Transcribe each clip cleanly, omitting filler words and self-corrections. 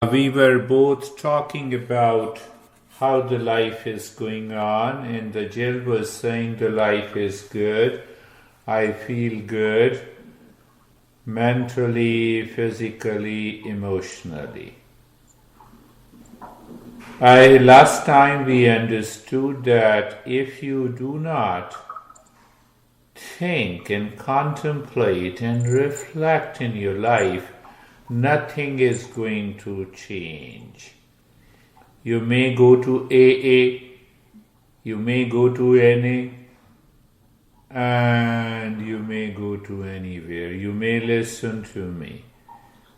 We were both talking about how the life is going on, and the Jill was saying the life is good. I feel good mentally, physically, emotionally. Last time we understood that if you do not think and contemplate and reflect in your life, nothing is going to change. You may go to AA, you may go to NA, and you may go to anywhere. You may listen to me.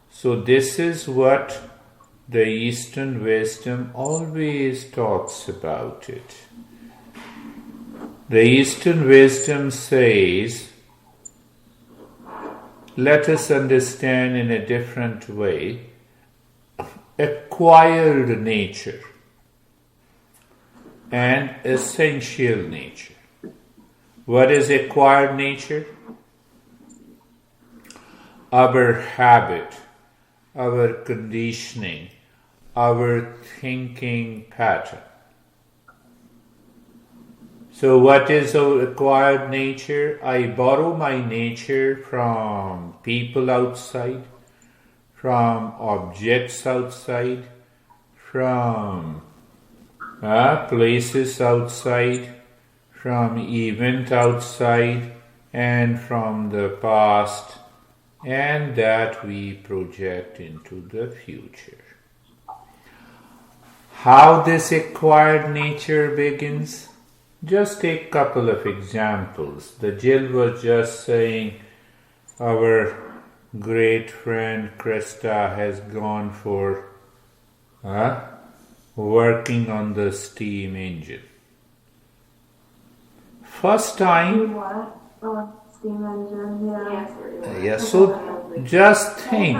So this is what the Eastern wisdom always talks about it. The Eastern wisdom says, let us understand in a different way, acquired nature and essential nature. What is acquired nature? Our habit, our conditioning, our thinking pattern. So what is our acquired nature? I borrow my nature from people outside, from objects outside, from places outside, from event outside, and from the past, and that we project into the future. How this acquired nature begins? Just take a couple of examples. The Jill was just saying our great friend Krista has gone for working on the steam engine. First time. What? Oh, steam engine, yeah. Yeah, so just think.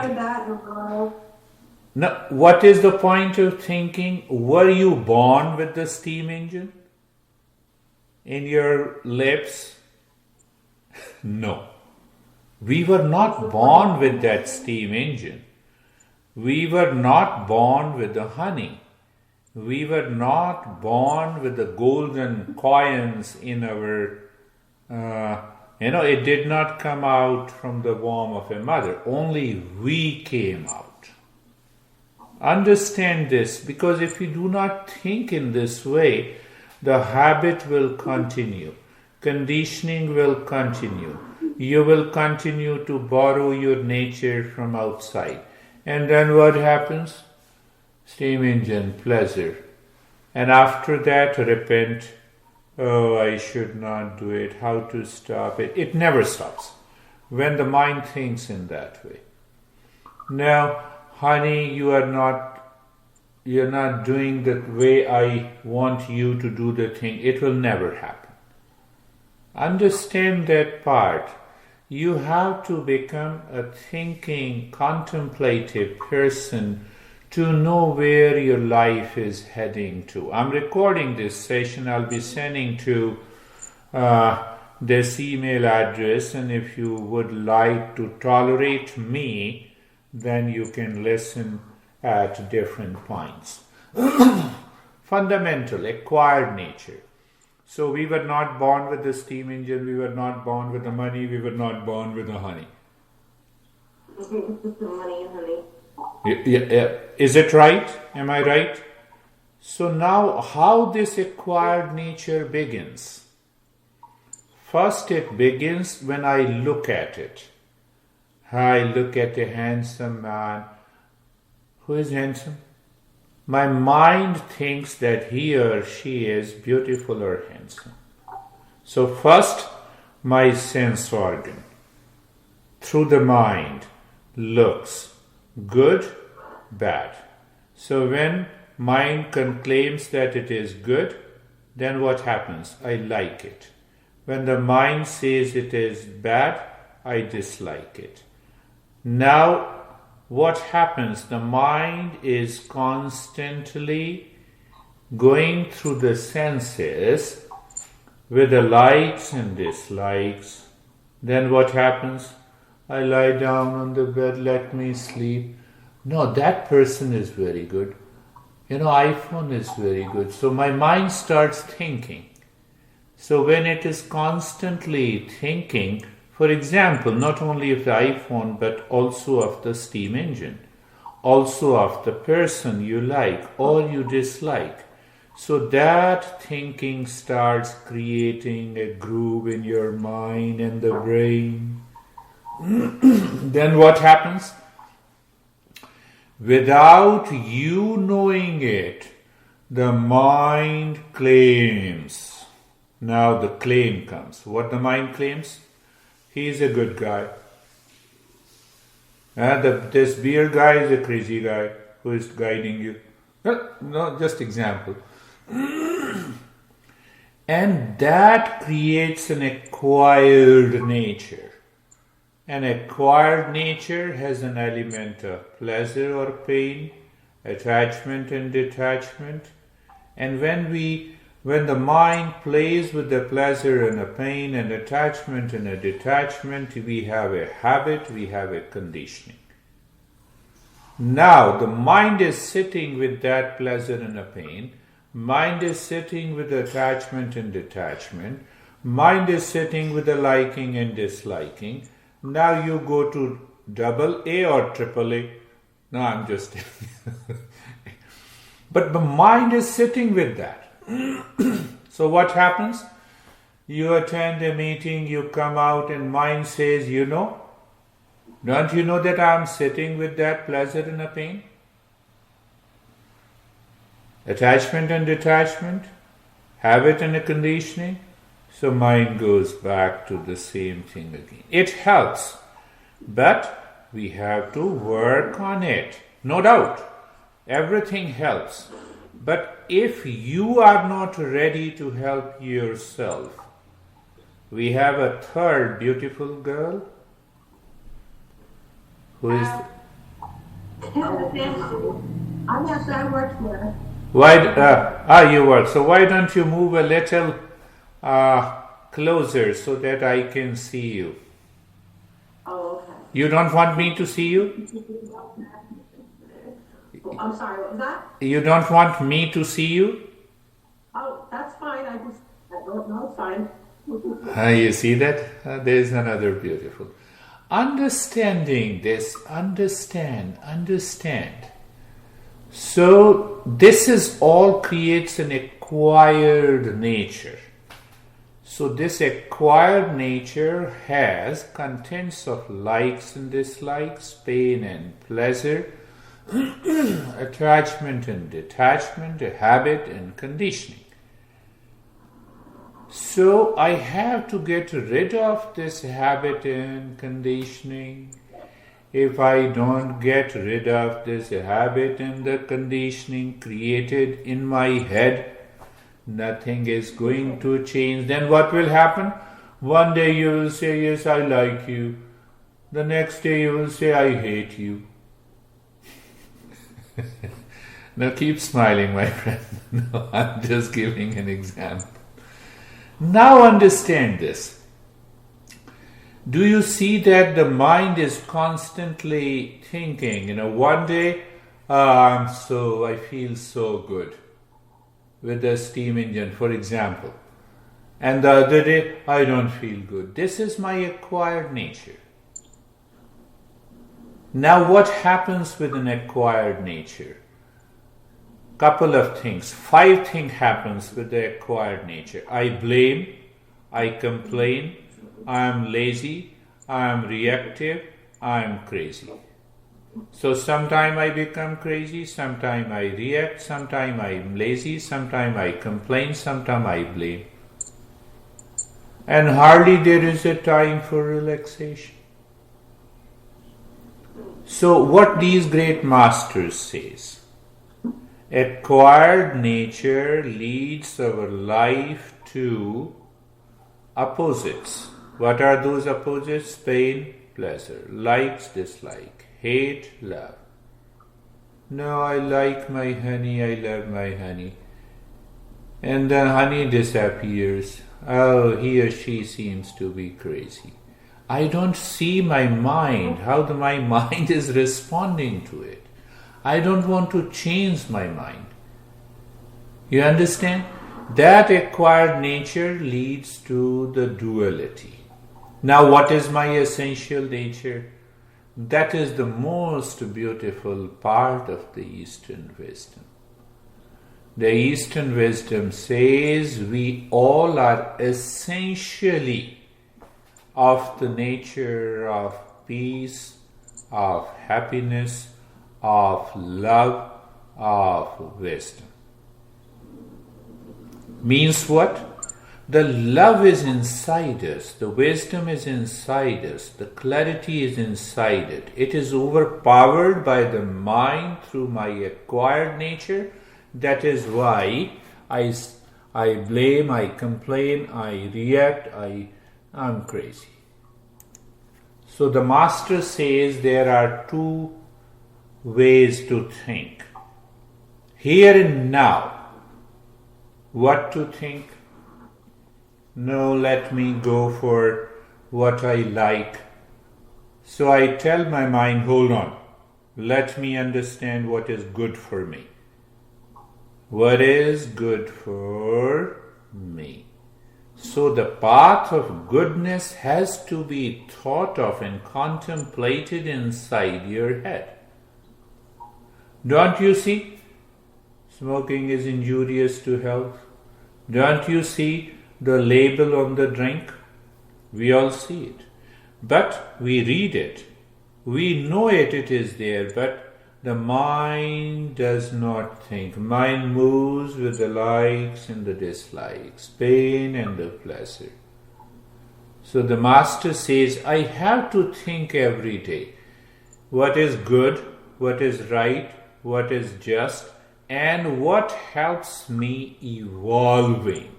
Now, what is the point of thinking? Were you born with the steam engine in your lips? No. We were not born with that steam engine. We were not born with the honey. We were not born with the golden coins in our, it did not come out from the womb of a mother. Only we came out. Understand this, because if you do not think in this way, the habit will continue. Conditioning will continue. You will continue to borrow your nature from outside. And then what happens? Steam engine, pleasure. And after that, repent. Oh, I should not do it. How to stop it? It never stops when the mind thinks in that way. Now, honey, you're not doing the way I want you to do the thing. It will never happen. Understand that part. You have to become a thinking, contemplative person to know where your life is heading to. I'm recording this session. I'll be sending to this email address, and if you would like to tolerate me, then you can listen at different points. Fundamental, acquired nature. So we were not born with the steam engine, we were not born with the money, we were not born with the honey. Money and honey. Yeah. Is it right? Am I right? So now how this acquired nature begins? First it begins when I look at it. I look at a handsome man. Who is handsome? My mind thinks that he or she is beautiful or handsome. So first, my sense organ, through the mind, looks good, bad. So when mind claims that it is good, then what happens? I like it. When the mind says it is bad, I dislike it. Now, what happens? The mind is constantly going through the senses with the likes and dislikes. Then what happens? I lie down on the bed, let me sleep. No, that person is very good. iPhone is very good. So my mind starts thinking. So when it is constantly thinking, for example, not only of the iPhone, but also of the steam engine, also of the person you like or you dislike. So that thinking starts creating a groove in your mind and the brain. Then what happens? Without you knowing it, the mind claims. Now the claim comes. What the mind claims? He's a good guy. This beer guy is a crazy guy who is guiding you. No, just example. And that creates an acquired nature. An acquired nature has an element of pleasure or pain, attachment and detachment. And when the mind plays with the pleasure and a pain and attachment and a detachment, we have a habit, we have a conditioning. Now, the mind is sitting with that pleasure and a pain. Mind is sitting with attachment and detachment. Mind is sitting with the liking and disliking. Now you go to double A or triple A. No, I'm just... But the mind is sitting with that. So what happens? You attend a meeting, you come out and mind says, don't you know that I'm sitting with that pleasure and a pain? Attachment and detachment, habit and a conditioning. So mind goes back to the same thing again. It helps, but we have to work on it. No doubt, everything helps. But if you are not ready to help yourself, we have a third beautiful girl who is... I'm yes, I work here. You work. So why don't you move a little closer so that I can see you? Oh, okay. You don't want me to see you? I'm sorry, what was that? You don't want me to see you? Oh, that's fine. I don't know, it's fine. You see that? There's another beautiful. Understanding this, understand. So this is all creates an acquired nature. So this acquired nature has contents of likes and dislikes, pain and pleasure, attachment and detachment, a habit and conditioning. So I have to get rid of this habit and conditioning. If I don't get rid of this habit and the conditioning created in my head, nothing is going to change. Then what will happen? One day you will say, yes, I like you. The next day you will say, I hate you. Now keep smiling, my friend. No, I'm just giving an example. Now understand this. Do you see that the mind is constantly thinking? One day, I feel so good with the steam engine, for example. And the other day, I don't feel good. This is my acquired nature. Now what happens with an acquired nature? Couple of things. 5 things happens with the acquired nature. I blame, I complain, I am lazy, I am reactive, I am crazy. So sometime I become crazy, sometime I react, sometime I am lazy, sometime I complain, sometime I blame. And hardly there is a time for relaxation. So what these great masters says, acquired nature leads our life to opposites. What are those opposites? Pain, pleasure, likes, dislike, hate, love. No, I like my honey, I love my honey. And then honey disappears. Oh, he or she seems to be crazy. I don't see my mind, how my mind is responding to it. I don't want to change my mind. You understand? That acquired nature leads to the duality. Now, what is my essential nature? That is the most beautiful part of the Eastern wisdom. The Eastern wisdom says we all are essentially of the nature of peace, of happiness, of love, of wisdom. Means what? The love is inside us, the wisdom is inside us, the clarity is inside it. It is overpowered by the mind through my acquired nature. That is why I blame, I complain, I react, I'm crazy. So the master says there are two ways to think. Here and now, what to think? No, let me go for what I like. So I tell my mind, hold on, let me understand what is good for me. What is good for me? So the path of goodness has to be thought of and contemplated inside your head. Don't you see? Smoking is injurious to health. Don't you see the label on the drink? We all see it. But we read it. We know it is there, but the mind does not think. Mind moves with the likes and the dislikes, pain and the pleasure. So the master says, I have to think every day. What is good, what is right, what is just, and what helps me evolving,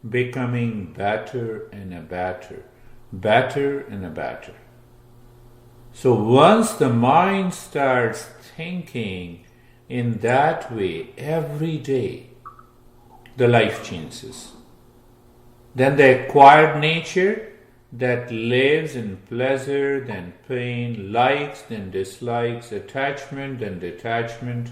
becoming better and a better, better and a better. So once the mind starts thinking in that way every day, the life changes. Then the acquired nature that lives in pleasure, then pain, likes, then dislikes, attachment, then detachment.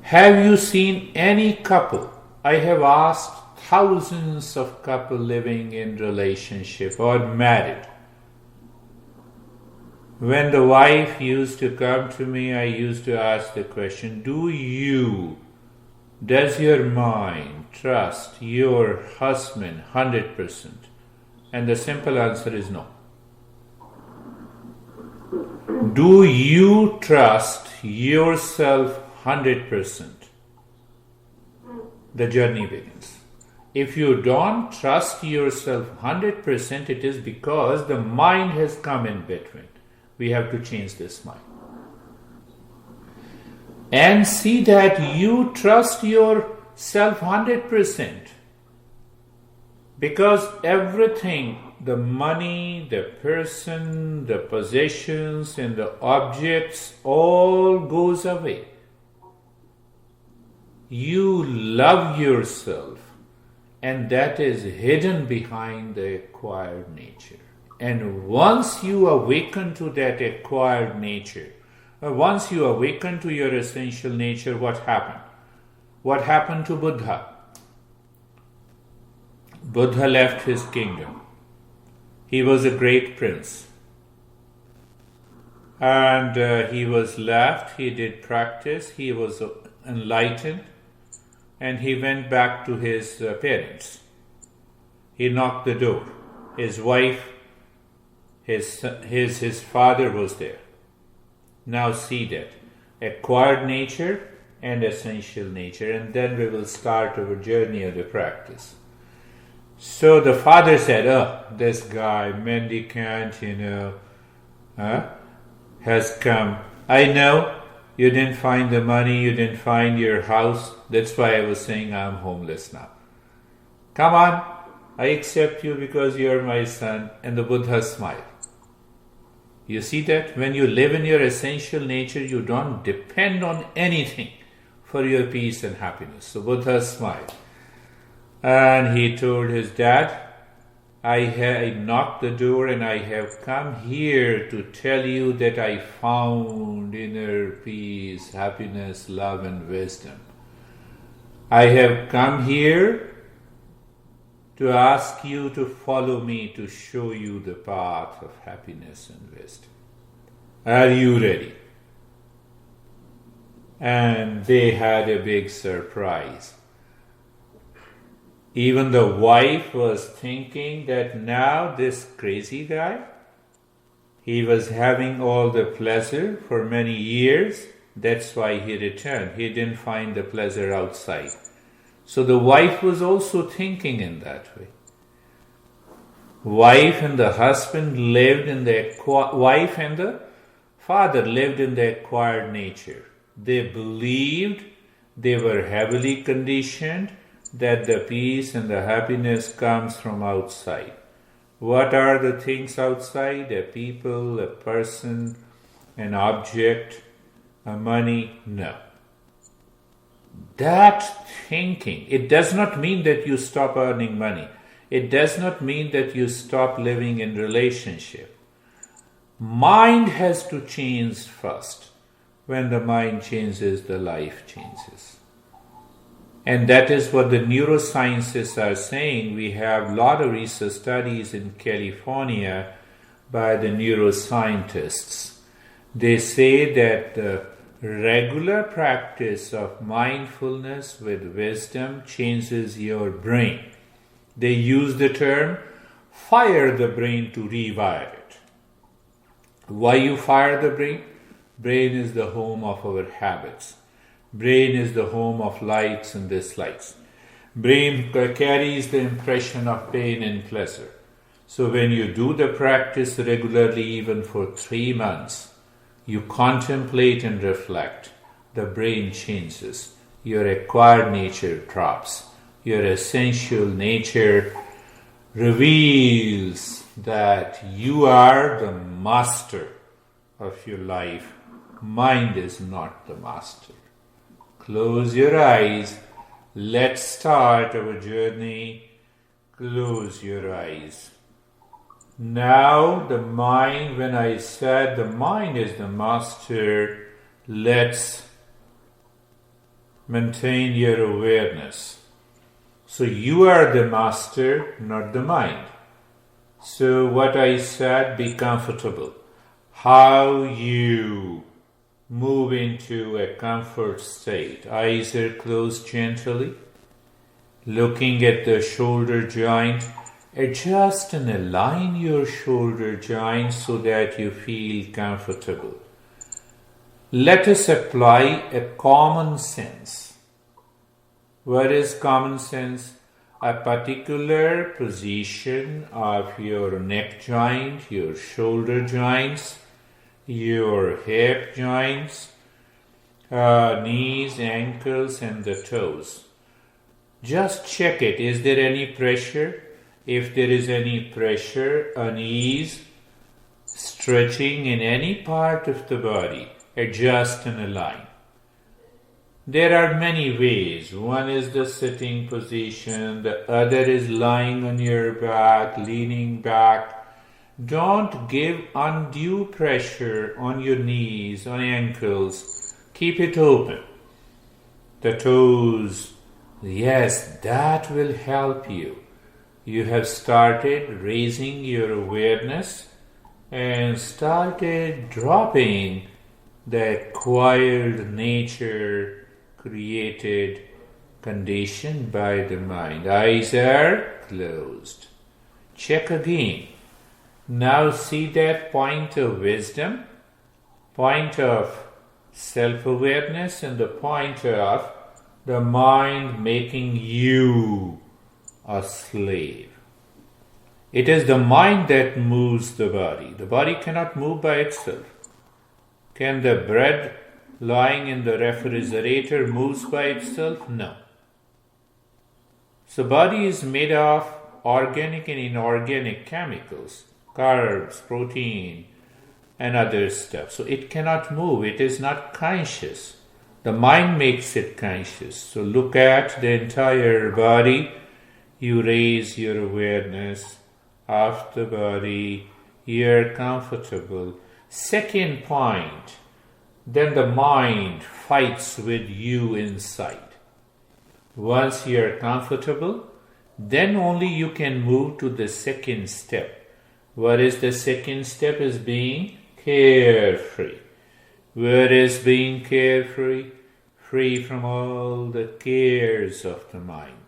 Have you seen any couple? I have asked thousands of couples living in relationship or married. When the wife used to come to me, I used to ask the question, does your mind trust your husband 100%? And the simple answer is no. Do you trust yourself 100%? The journey begins. If you don't trust yourself 100%, it is because the mind has come in between. We have to change this mind. And see that you trust yourself 100%. Because everything, the money, the person, the possessions, and the objects, all goes away. You love yourself, and that is hidden behind the acquired nature. And once you awaken to that acquired nature, once you awaken to your essential nature, what happened? What happened to Buddha? Buddha left his kingdom. He was a great prince. And he was left, he did practice, he was enlightened, and he went back to his parents. He knocked the door. His wife, his father was there. Now see that. Acquired nature and essential nature. And then we will start our journey of the practice. So the father said, this guy, mendicant, has come. I know you didn't find the money, you didn't find your house. That's why I was saying I'm homeless now. Come on, I accept you because you're my son. And the Buddha smiled. You see that? When you live in your essential nature, you don't depend on anything for your peace and happiness. So Buddha smiled. And he told his dad, I knocked the door and I have come here to tell you that I found inner peace, happiness, love, and wisdom. I have come here to ask you to follow me to show you the path of happiness and wisdom. Are you ready? And they had a big surprise. Even the wife was thinking that now this crazy guy, he was having all the pleasure for many years. That's why he returned. He didn't find the pleasure outside. So the wife was also thinking in that way. Wife and the husband lived in the wife and the father lived in the acquired nature. They believed, they were heavily conditioned that the peace and the happiness comes from outside. What are the things outside? A people, a person, an object, a money? No. That thinking, it does not mean that you stop earning money. It does not mean that you stop living in relationship. Mind has to change first. When the mind changes, the life changes. And that is what the neuroscientists are saying. We have a lot of research studies in California by the neuroscientists. They say that the regular practice of mindfulness with wisdom changes your brain. They use the term fire the brain to rewire it. Why you fire the brain? Brain is the home of our habits. Brain is the home of likes and dislikes. Brain carries the impression of pain and pleasure. So when you do the practice regularly, even for 3 months, you contemplate and reflect, the brain changes. Your acquired nature drops. Your essential nature reveals that you are the master of your life. Mind is not the master. Close your eyes. Let's start our journey. Close your eyes. Now the mind, when I said the mind is the master, let's maintain your awareness. So you are the master, not the mind. So what I said, be comfortable. How you move into a comfort state. Eyes are closed gently. Looking at the shoulder joint. Adjust and align your shoulder joint so that you feel comfortable. Let us apply a common sense. What is common sense? A particular position of your neck joint, your shoulder joints, your hip joints, knees, ankles, and the toes. Just check it. Is there any pressure? If there is any pressure, unease, stretching in any part of the body, adjust and align. There are many ways. One is the sitting position, the other is lying on your back, leaning back. Don't give undue pressure on your knees, on ankles. Keep it open. The toes, yes, that will help you. You have started raising your awareness and started dropping the acquired nature created condition by the mind. Eyes are closed. Check again. Now see that point of wisdom, point of self-awareness, and the point of the mind making you a slave. It is the mind that moves the body. The body cannot move by itself. Can the bread lying in the refrigerator move by itself? No. So body is made of organic and inorganic chemicals, carbs, protein, and other stuff. So it cannot move. It is not conscious. The mind makes it conscious. So look at the entire body. You raise your awareness. of the body, you're comfortable. Second point, then the mind fights with you inside. Once you're comfortable, then only you can move to the second step. What is the second step? Is being carefree. Where is being carefree? Free from all the cares of the mind.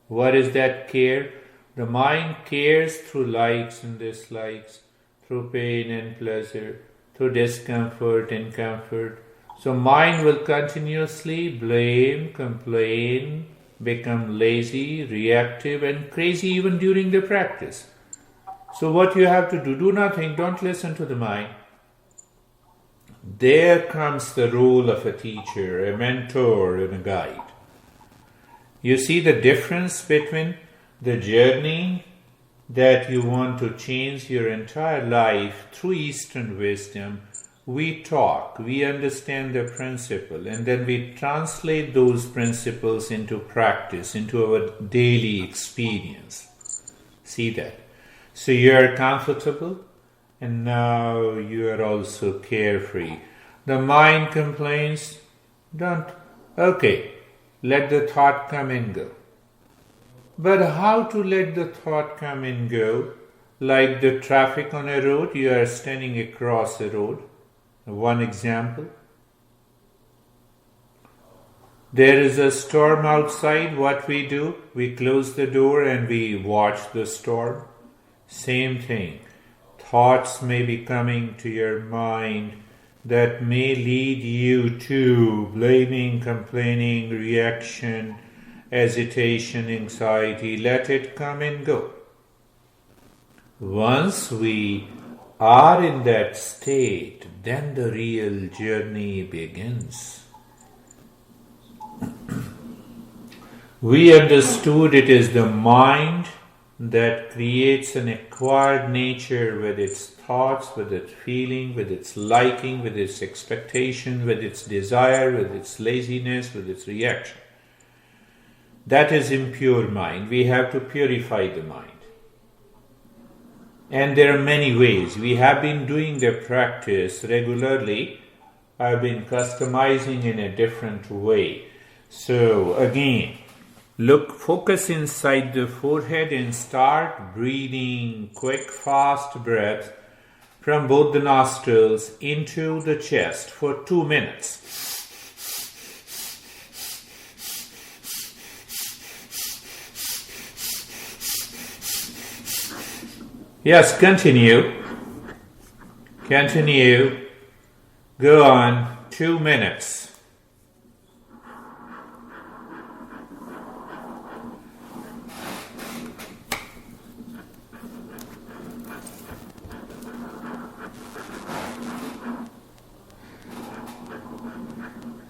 What is that care? The mind cares through likes and dislikes, through pain and pleasure, through discomfort and comfort. So mind will continuously blame, complain, become lazy, reactive and crazy even during the practice. So what you have to do nothing, don't listen to the mind. There comes the role of a teacher, a mentor and a guide. You see the difference between the journey that you want to change your entire life through Eastern wisdom. We talk, we understand the principle, and then we translate those principles into practice, into our daily experience. See that? So you are comfortable, and now you are also carefree. The mind complains, let the thought come and go. But how to let the thought come and go? Like the traffic on a road, you are standing across a road. One example. There is a storm outside. What we do? We close the door and we watch the storm. Same thing. Thoughts may be coming to your mind that may lead you to blaming, complaining, reaction, agitation, anxiety. Let it come and go. Once we are in that state, then the real journey begins. We understood it is the mind that creates an acquired nature with its thoughts, with its feeling, with its liking, with its expectation, with its desire, with its laziness, with its reaction. That is impure mind. We have to purify the mind. And there are many ways. We have been doing the practice regularly. I've been customizing in a different way. So again, focus inside the forehead and start breathing quick, fast breath from both the nostrils into the chest for 2 minutes. Yes, continue. Continue. Go on. 2 minutes.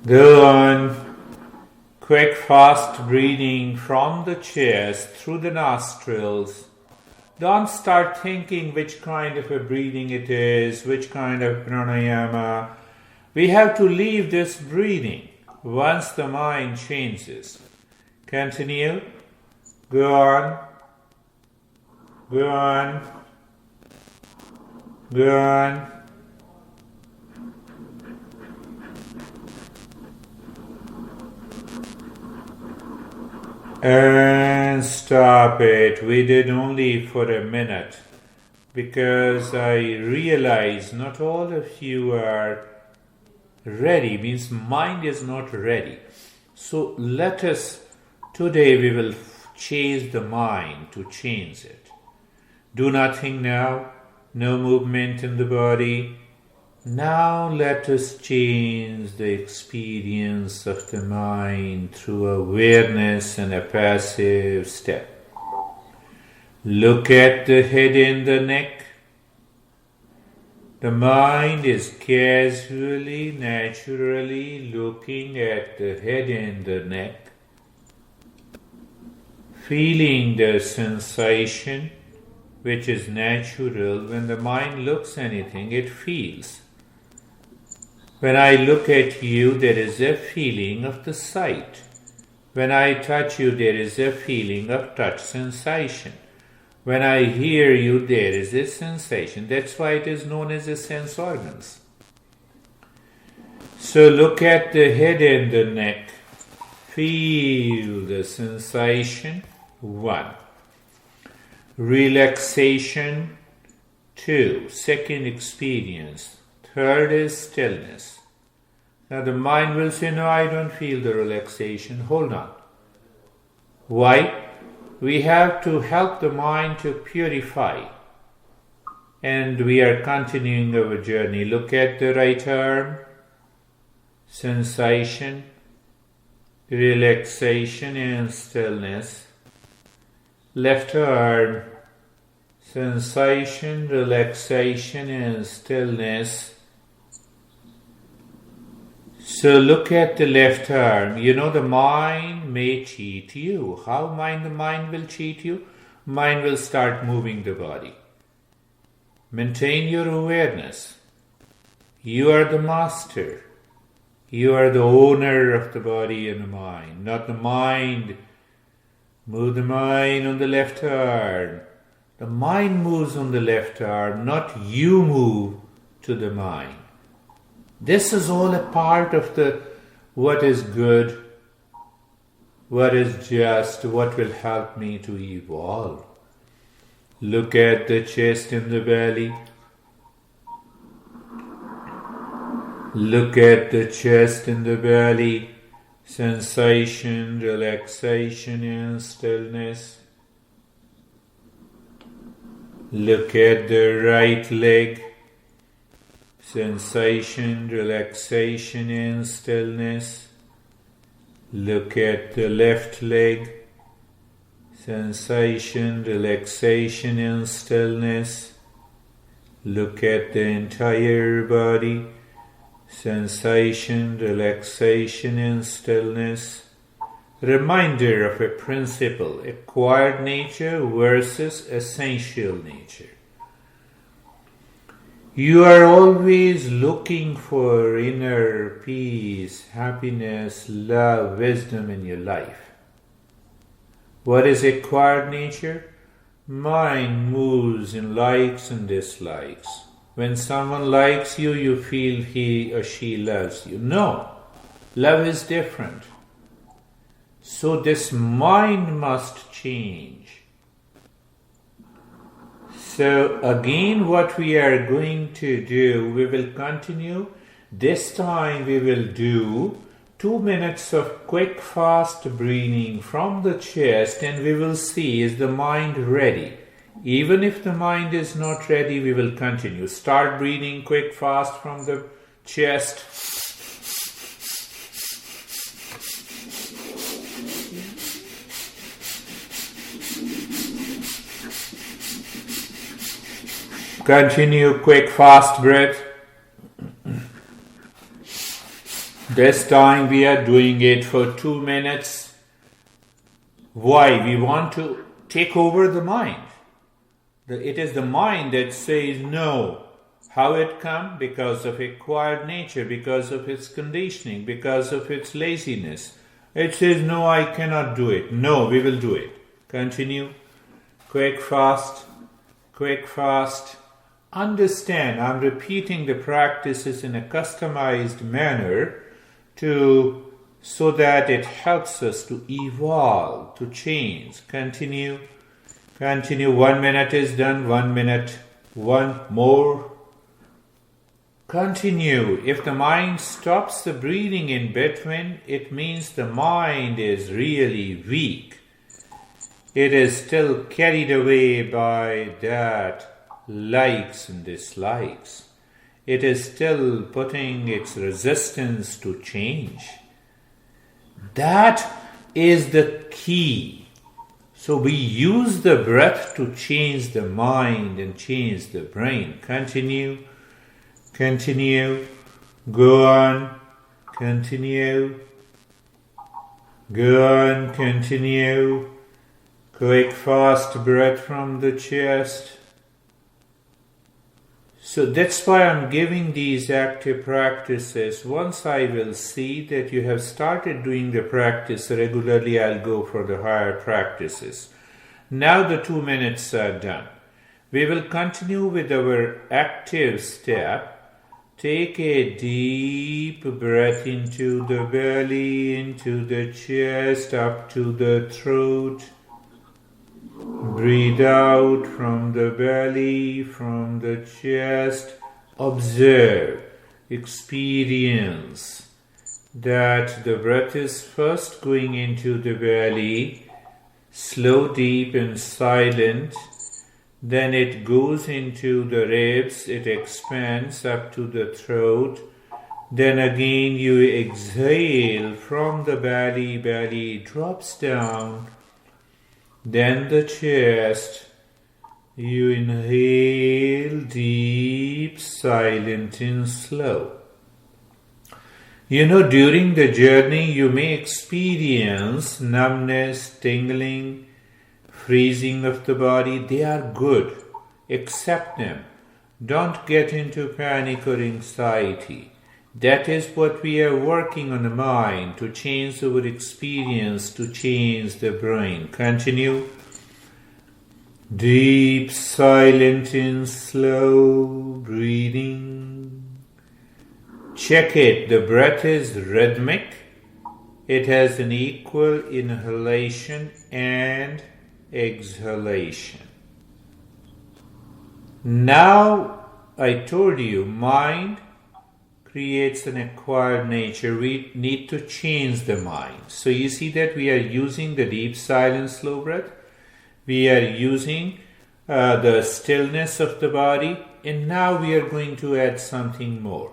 Go on. Quick, fast breathing from the chest through the nostrils. Don't start thinking which kind of a breathing it is, which kind of pranayama. We have to leave this breathing once the mind changes. Continue. Go on. Go on. Go on. And stop it. We did only for a minute because I realize not all of you are ready, means mind is not ready. So let us, today we will chase the mind to change it. Do nothing now, no movement in the body. Now let us change the experience of the mind through awareness and a passive step. Look at the head and the neck. The mind is casually, naturally looking at the head and the neck, feeling the sensation which is natural. When the mind looks anything, it feels. When I look at you, there is a feeling of the sight. When I touch you, there is a feeling of touch sensation. When I hear you, there is a sensation. That's why it is known as the sense organs. So look at the head and the neck. Feel the sensation. 1. Relaxation. 2. Second experience. Third is stillness. Now the mind will say, no, I don't feel the relaxation. Hold on. Why? We have to help the mind to purify. And we are continuing our journey. Look at the right arm. Sensation, relaxation and stillness. Left arm. Sensation, relaxation and stillness. So look at the left arm. You know the mind may cheat you. How the mind will cheat you? Mind will start moving the body. Maintain your awareness. You are the master. You are the owner of the body and the mind, not the mind. Move the mind on the left arm. The mind moves on the left arm, not you move to the mind. This is all a part of what is good, what is just, what will help me to evolve. Look at the chest and the belly. Look at the chest and the belly. Sensation, relaxation and stillness. Look at the right leg. Sensation, relaxation and stillness. Look at the left leg. Sensation, relaxation and stillness. Look at the entire body. Sensation, relaxation and stillness. Reminder of a principle, acquired nature versus essential nature. You are always looking for inner peace, happiness, love, wisdom in your life. What is acquired nature? Mind moves in likes and dislikes. When someone likes you, you feel he or she loves you. No, love is different. So this mind must change. So again, what we are going to do, we will continue. This time we will do 2 minutes of quick fast breathing from the chest, and we will see, is the mind ready? Even if the mind is not ready, we will continue. Start breathing quick fast from the chest. Continue quick fast breath. This time we are doing it for 2 minutes. Why? We want to take over the mind. It is the mind that says no. How it come? Because of acquired nature, because of its conditioning, because of its laziness. It says, no, I cannot do it. No, we will do it. Continue. Quick fast. Quick fast. Understand, I'm repeating the practices in a customized manner so that it helps us to evolve, to change. Continue. Continue. 1 minute is done. 1 minute. One more. Continue. If the mind stops the breathing in between, it means the mind is really weak. It is still carried away by that likes and dislikes. It is still putting its resistance to change. That is the key. So we use the breath to change the mind and change the brain. Continue. Continue. Go on. Continue. Go on. Continue. Quick fast breath from the chest. So that's why I'm giving these active practices. Once I will see that you have started doing the practice regularly, I'll go for the higher practices. Now the 2 minutes are done. We will continue with our active step. Take a deep breath into the belly, into the chest, up to the throat. Breathe out from the belly, from the chest. Observe, experience that the breath is first going into the belly, slow, deep and silent. Then it goes into the ribs, it expands up to the throat. Then again you exhale from the belly drops down. Then the chest, you inhale deep, silent and slow. During the journey you may experience numbness, tingling, freezing of the body. They are good. Accept them. Don't get into panic or anxiety. That is what we are working on the mind, to change our experience, to change the brain. Continue. Deep, silent and slow breathing. Check it. The breath is rhythmic. It has an equal inhalation and exhalation. Now, I told you, mind creates an acquired nature. We need to change the mind. So you see that we are using the deep, silent, slow breath. We are using the stillness of the body. And now we are going to add something more.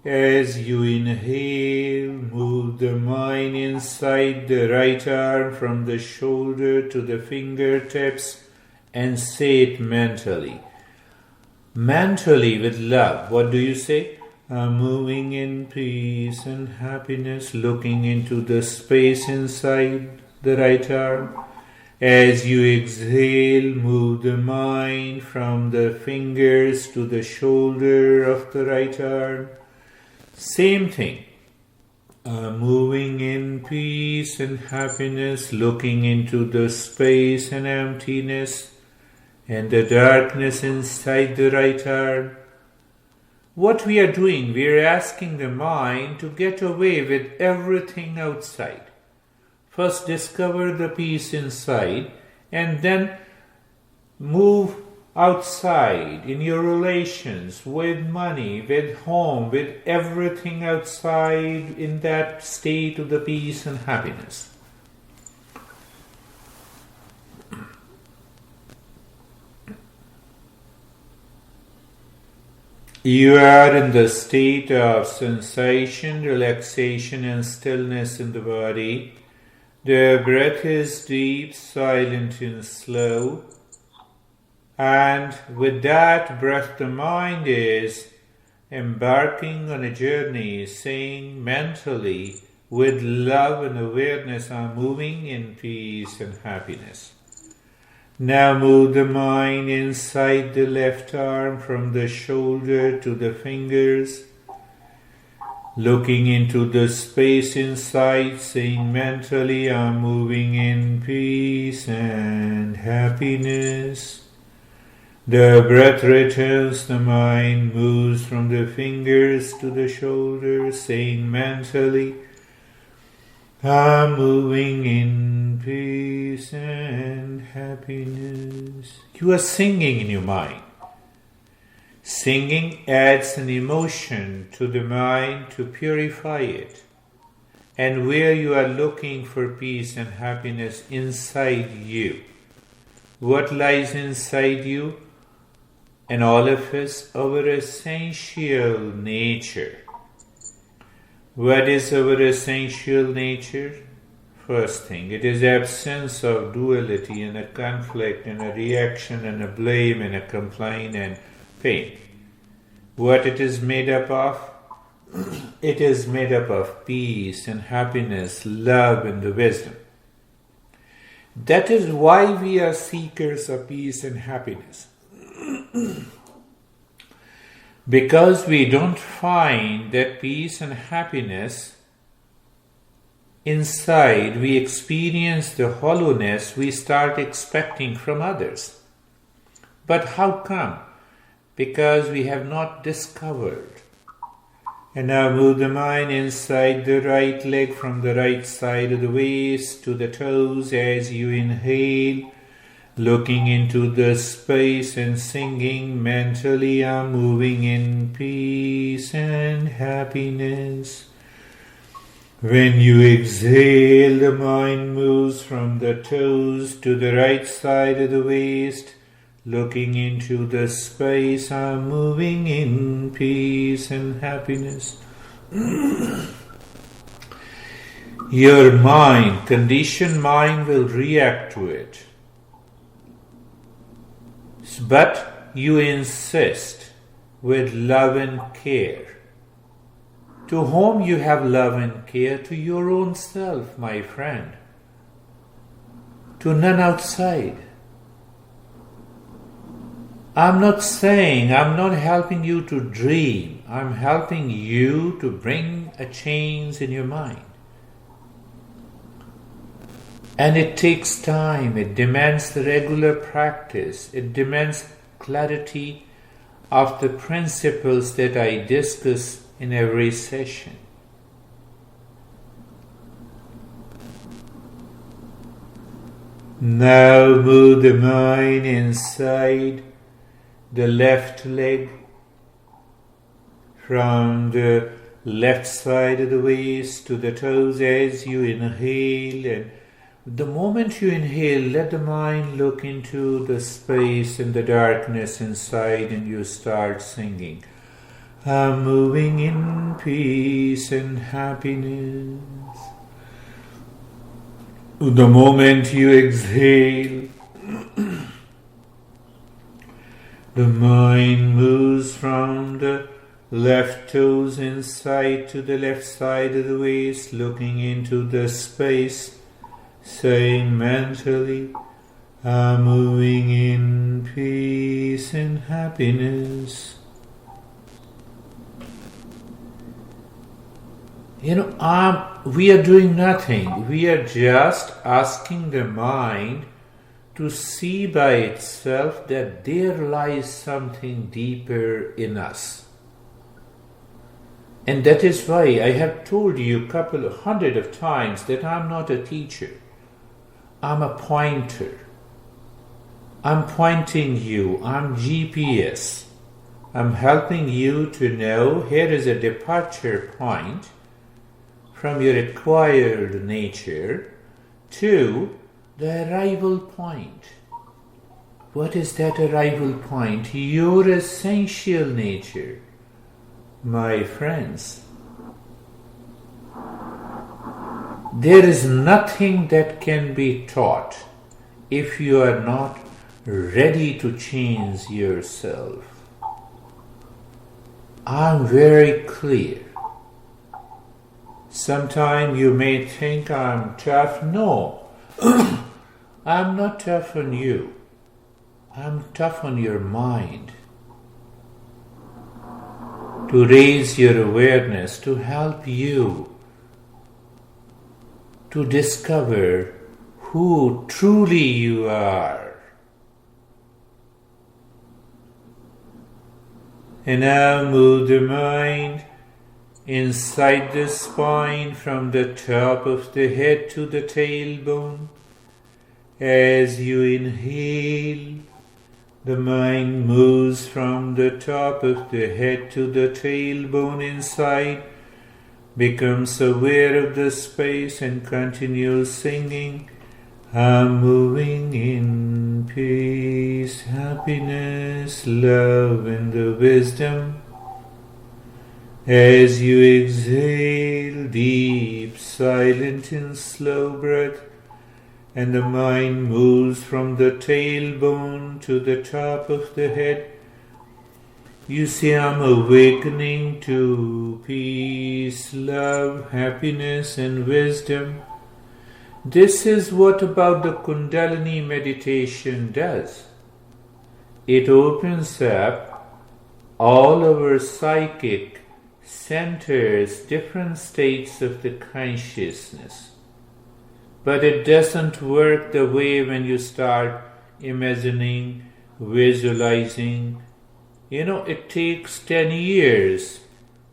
As you inhale, move the mind inside the right arm from the shoulder to the fingertips and say it mentally. Mentally with love. What do you say? I'm moving in peace and happiness, looking into the space inside the right arm. As you exhale, move the mind from the fingers to the shoulder of the right arm. Same thing. Moving in peace and happiness, looking into the space and emptiness and the darkness inside the right arm. What we are doing, we are asking the mind to get away with everything outside. First discover the peace inside and then move outside in your relations, with money, with home, with everything outside, in that state of the peace and happiness. You are in the state of sensation, relaxation and stillness in the body. The breath is deep, silent and slow. And with that breath, the mind is embarking on a journey, saying mentally, with love and awareness, I'm moving in peace and happiness. Now move the mind inside the left arm from the shoulder to the fingers, looking into the space inside, saying mentally, I'm moving in peace and happiness. The breath returns, the mind moves from the fingers to the shoulders, saying mentally, I'm moving in peace and happiness. You are singing in your mind. Singing adds an emotion to the mind to purify it. And where you are looking for peace and happiness inside you. What lies inside you? And all of us, our essential nature. What is our essential nature? First thing, it is absence of duality and a conflict and a reaction and a blame and a complaint and pain. What it is made up of? It is made up of peace and happiness, love and the wisdom. That is why we are seekers of peace and happiness. Because we don't find that peace and happiness inside we experience the hollowness we start expecting from others. But how come? Because we have not discovered. And now move the mind inside the right leg from the right side of the waist to the toes as you inhale, looking into the space and singing mentally, I'm moving in peace and happiness. When you exhale, the mind moves from the toes to the right side of the waist, looking into the space, I'm moving in peace and happiness. Your mind, conditioned mind, will react to it. But you insist with love and care. To whom you have love and care? To your own self, my friend. To none outside. I'm not helping you to dream. I'm helping you to bring a change in your mind. And it takes time. It demands the regular practice. It demands clarity of the principles that I discuss in every session. Now move the mind inside the left leg from the left side of the waist to the toes as you inhale. And the moment you inhale, let the mind look into the space and the darkness inside, and you start singing, I'm moving in peace and happiness. The moment you exhale, the mind moves from the left toes inside to the left side of the waist, looking into the space, saying mentally, I'm moving in peace and happiness. We are doing nothing. We are just asking the mind to see by itself that there lies something deeper in us. And that is why I have told you a couple of hundred of times that I'm not a teacher. I'm a pointer. I'm pointing you. I'm GPS. I'm helping you to know here is a departure point from your acquired nature to the arrival point. What is that arrival point? Your essential nature, my friends. There is nothing that can be taught if you are not ready to change yourself. I'm very clear. Sometimes you may think I'm tough. No, I'm not tough on you. I'm tough on your mind. To raise your awareness, to help you to discover who truly you are. And now move the mind inside the spine from the top of the head to the tailbone. As you inhale, the mind moves from the top of the head to the tailbone inside, becomes aware of the space and continues singing, I'm moving in peace, happiness, love, and the wisdom. As you exhale, deep, silent and slow breath, and the mind moves from the tailbone to the top of the head, you see I'm awakening to peace, love, happiness, and wisdom. This is what about the Kundalini meditation does. It opens up all our psychic centers different states of the consciousness. But it doesn't work the way when you start imagining, visualizing. It takes 10 years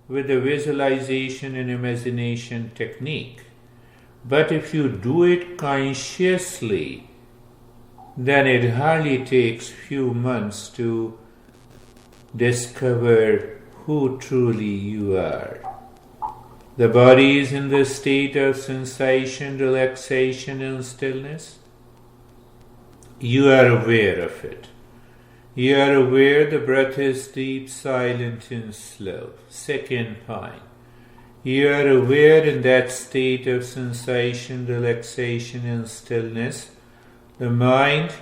with the visualization and imagination technique. But if you do it consciously, then it hardly takes few months to discover who truly you are. The body is in the state of sensation, relaxation, and stillness. You are aware of it. You are aware the breath is deep, silent, and slow. Second point. You are aware in that state of sensation, relaxation, and stillness. The mind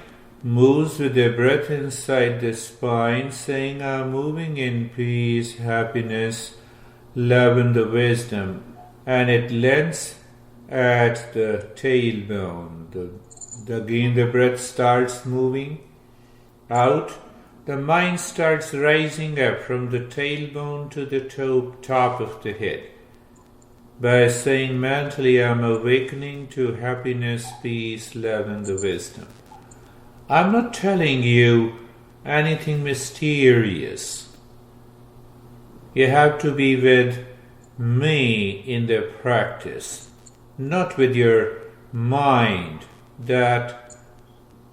moves with the breath inside the spine, saying, I'm moving in peace, happiness, love, and the wisdom. And it lands at the tailbone. Again the breath starts moving out. The mind starts rising up from the tailbone to the top of the head. By saying mentally, I'm awakening to happiness, peace, love, and the wisdom. I'm not telling you anything mysterious. You have to be with me in the practice, not with your mind that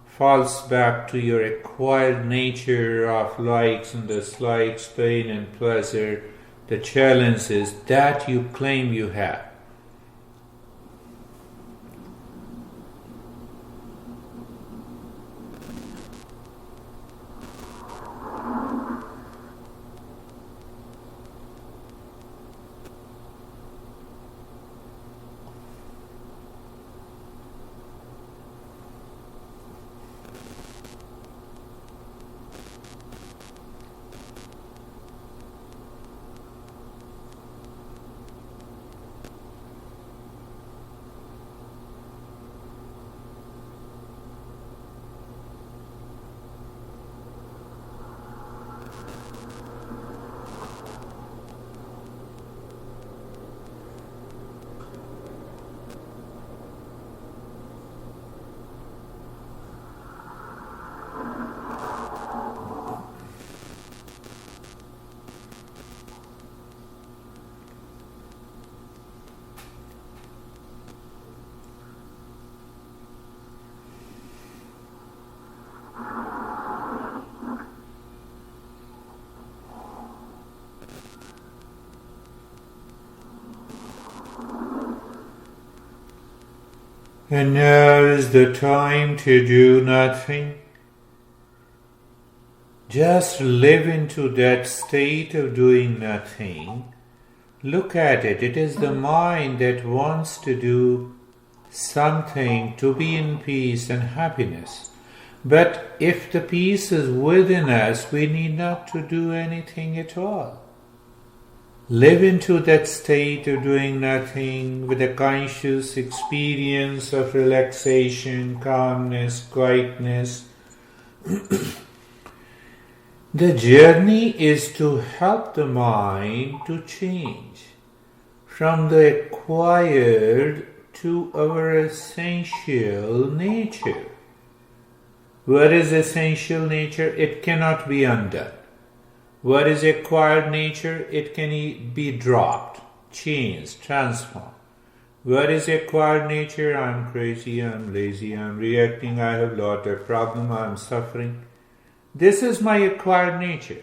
falls back to your acquired nature of likes and dislikes, pain and pleasure, the challenges that you claim you have. And now is the time to do nothing. Just live into that state of doing nothing. Look at it. It is the mind that wants to do something to be in peace and happiness. But if the peace is within us, we need not to do anything at all. Live into that state of doing nothing with a conscious experience of relaxation, calmness, quietness. The journey is to help the mind to change from the acquired to our essential nature. What is essential nature? It cannot be undone. What is acquired nature? It can be dropped, changed, transformed. What is acquired nature? I'm crazy, I'm lazy, I'm reacting, I have lot of problem, I'm suffering. This is my acquired nature.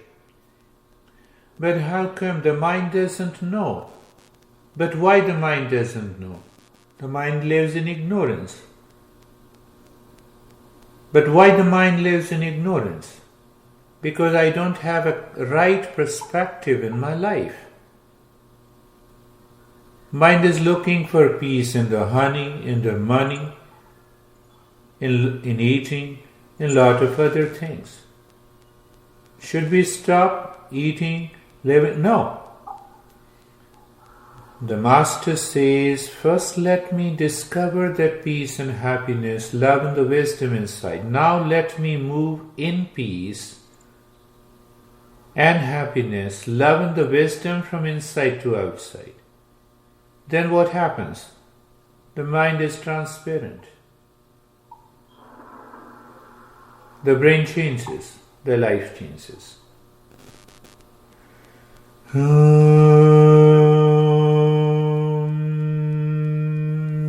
But how come the mind doesn't know? But why the mind doesn't know? The mind lives in ignorance. But why the mind lives in ignorance? Because I don't have a right perspective in my life. Mind is looking for peace in the honey, in the money, in eating, in a lot of other things. Should we stop eating, living? No. The Master says, first let me discover that peace and happiness, love and the wisdom inside. Now let me move in peace and happiness, love and the wisdom from inside to outside, then what happens? The mind is transparent. The brain changes, the life changes.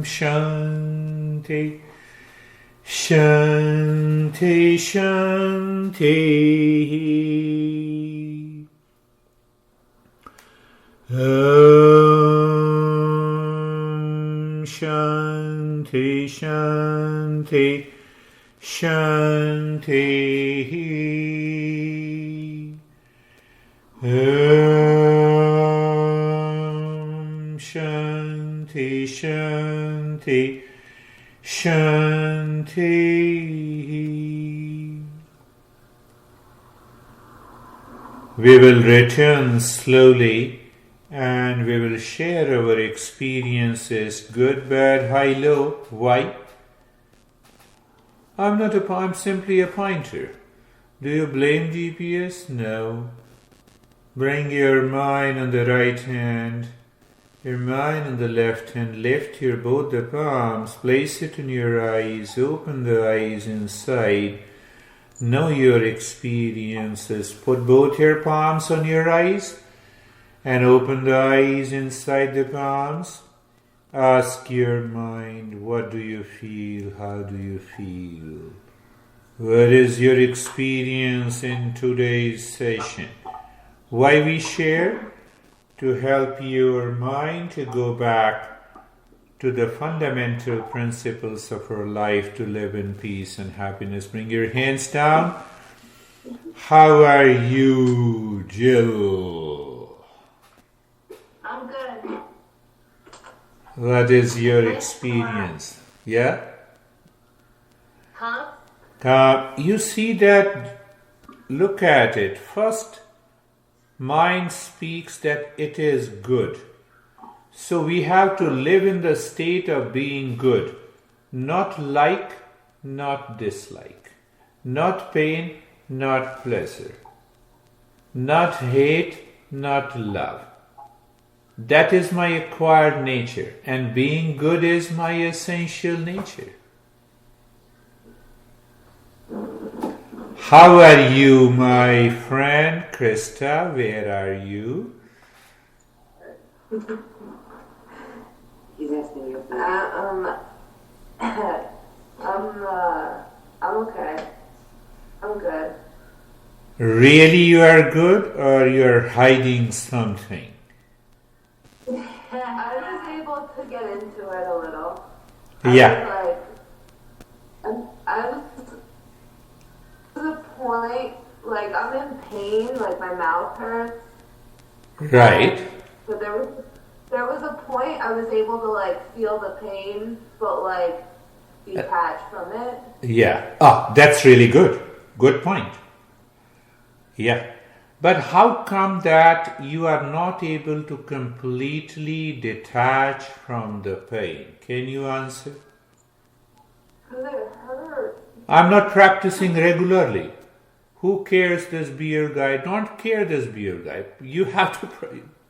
Shanti, Shanti, Shanti. Shanti, Shanti, Shanti. Shanti, Shanti, Shanti. We will return slowly and we will share our experiences, good, bad, high, low. Why? I'm simply a pointer. Do you blame GPS? No. Bring your mind on the right hand, your mind on the left hand, lift your both the palms, place it in your eyes, open the eyes inside, know your experiences, put both your palms on your eyes and open the eyes inside the palms. Ask your mind, what do you feel? How do you feel? What is your experience in today's session? Why we share? To help your mind to go back to the fundamental principles of our life to live in peace and happiness. Bring your hands down. How are you, Jill? I'm good. What is your experience? Yeah? Huh? You see that, look at it. First, mind speaks that it is good. So we have to live in the state of being good. Not like, not dislike. Not pain, not pleasure. Not hate, not love. That is my acquired nature, and being good is my essential nature. How are you, my friend Krista? Where are you? He's asking you. I'm okay. I'm good. Really you are good, or you are hiding something? I was able to get into it a little. Yeah. I was to the point, like, I'm in pain, like my mouth hurts. Right. But there was a point I was able to, like, feel the pain, but, like, detach from it. Yeah. That's really good. Good point. Yeah. But how come that you are not able to completely detach from the pain? Can you answer? Because it hurts. I'm not practicing regularly. Who cares this beer guy? Don't care this beer guy. You have to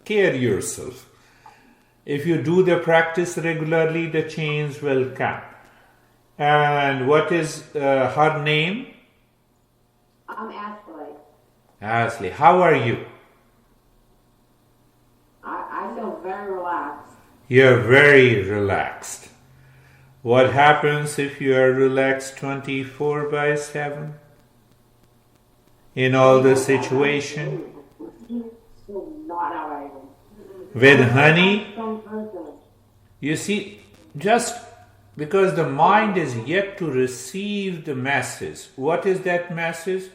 care yourself. If you do the practice regularly, the change will come. And what is her name? I'm Ashley. Ashley, how are you? I feel very relaxed. You're very relaxed. What happens if you are relaxed 24/7? In all the situation? Not how I am. With honey? You see, just because the mind is yet to receive the message. What is that message?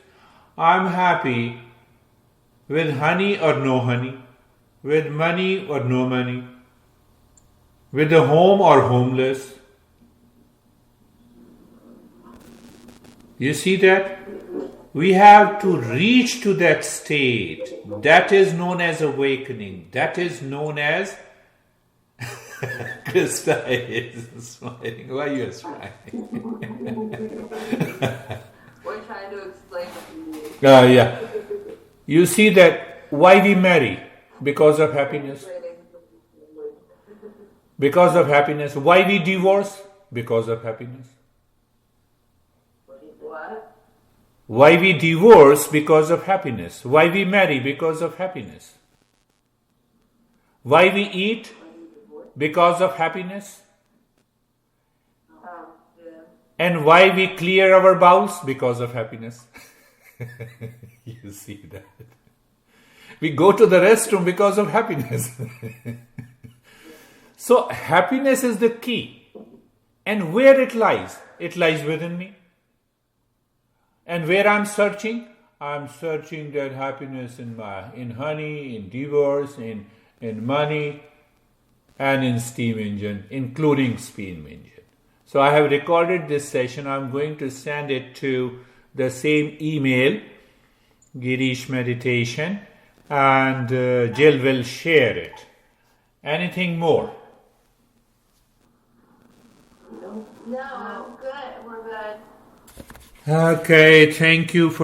I'm happy with honey or no honey, with money or no money, with a home or homeless. You see that? We have to reach to that state. That is known as awakening. That is known as... Krista is smiling. Why are you smiling? We're trying to explain it to you. Yeah. You see that why we marry? Because of happiness. Because of happiness. Why we divorce? Because of happiness. What? Why we divorce? Because of happiness. Why we marry? Because of happiness. Why we eat? Because of happiness. Yeah. And why we clear our bowels? Because of happiness. You see that. We go to the restroom because of happiness. So happiness is the key. And where it lies? It lies within me. And where I'm searching that happiness in honey, in divorce, in money, and in steam engine, including steam engine. So I have recorded this session. I'm going to send it to the same email, Girish Meditation, and Jill will share it. Anything more? No, I'm good. We're good. Okay, thank you for